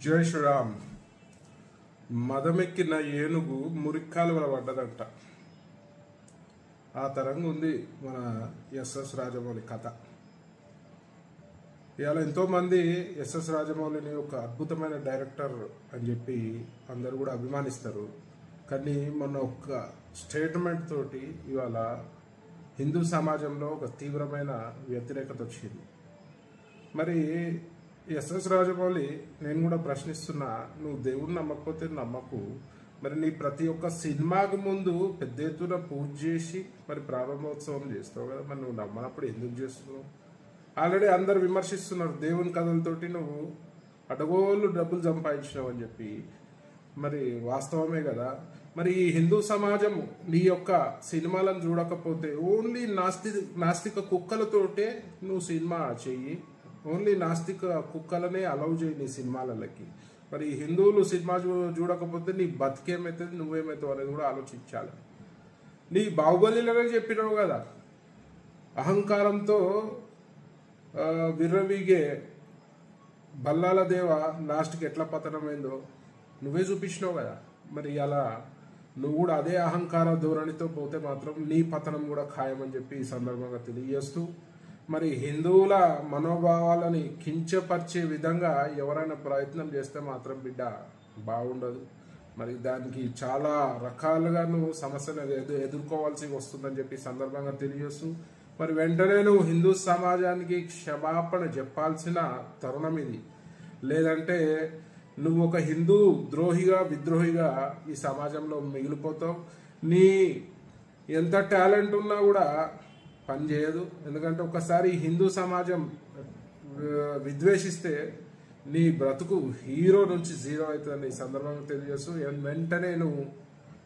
జై శ్రీరామ్. మదమెక్కిన ఏనుగు మురిక్కాలువల పడ్డదంట. ఆ తరంగా ఉంది మన ఎస్ఎస్ రాజమౌళి కథ. ఇవాళ ఎంతోమంది ఎస్ఎస్ రాజమౌళిని ఒక అద్భుతమైన డైరెక్టర్ అని చెప్పి అందరు కూడా అభిమానిస్తారు. కానీ మొన్న ఒక స్టేట్మెంట్ తోటి ఇవాళ హిందూ సమాజంలో ఒక తీవ్రమైన వ్యతిరేకత వచ్చింది. మరి ఎస్ఎస్ రాజమౌళి నేను కూడా ప్రశ్నిస్తున్నా, నువ్వు దేవుడిని నమ్మకపోతే నమ్మకు, మరి నీ ప్రతి ఒక్క సినిమాకి ముందు పెద్ద ఎత్తున పూజ చేసి మరి ప్రారంభోత్సవం చేస్తావు కదా, మరి నువ్వు నమ్మనప్పుడు ఎందుకు చేస్తున్నావు? ఆల్రెడీ అందరు విమర్శిస్తున్నారు, దేవుని కథలతోటి నువ్వు అడగోళ్ళు డబ్బులు సంపాదించినావు అని చెప్పి. మరి వాస్తవమే కదా. మరి ఈ హిందూ సమాజం నీ యొక్క సినిమాలను చూడకపోతే ఓన్లీ నాస్తిక కుక్కలతోటే నువ్వు సినిమా చెయ్యి, ఓన్లీ నాస్తిక కుక్కలనే అలౌ చేయి నీ సినిమాలకి. మరి హిందువులు సినిమా చూడకపోతే నీ బతికేమవుతుంది, నువ్వేమవుతావు అనేది కూడా ఆలోచించాలి. నీ బాహుబలిలోనే చెప్పినావు కదా, అహంకారంతో విర్రవీగే బల్లాల దేవ లాస్ట్కి ఎట్లా పతనమైందో నువ్వే చూపించినావు కదా. మరి అలా నువ్వు కూడా అదే అహంకార ధోరణితో పోతే మాత్రం నీ పతనం కూడా ఖాయమని చెప్పి ఈ సందర్భంగా తెలియజేస్తూ, మరి హిందువుల మనోభావాలని కించపరిచే విధంగా ఎవరైనా ప్రయత్నం చేస్తే మాత్రం బిడ్డ బాగుండదు. మరి దానికి చాలా రకాలుగా నువ్వు సమస్యను ఎదుర్కోవాల్సి వస్తుందని చెప్పి సందర్భంగా తెలియజేస్తూ, మరి వెంటనే నువ్వు హిందూ సమాజానికి క్షమాపణ చెప్పాల్సిన తరుణం ఇది. లేదంటే నువ్వు ఒక హిందూ ద్రోహిగా విద్రోహిగా ఈ సమాజంలో మిగిలిపోతావు. నీ ఎంత టాలెంట్ ఉన్నా కూడా పని చేయదు. ఎందుకంటే ఒకసారి హిందూ సమాజం విద్వేషిస్తే నీ బ్రతుకు హీరో నుంచి జీరో అవుతుందని ఈ సందర్భంగా తెలియజేస్తూ వెంటనే నువ్వు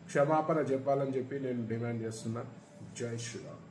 క్షమాపణ చెప్పాలని చెప్పి నేను డిమాండ్ చేస్తున్నా. జై శ్రీరామ్.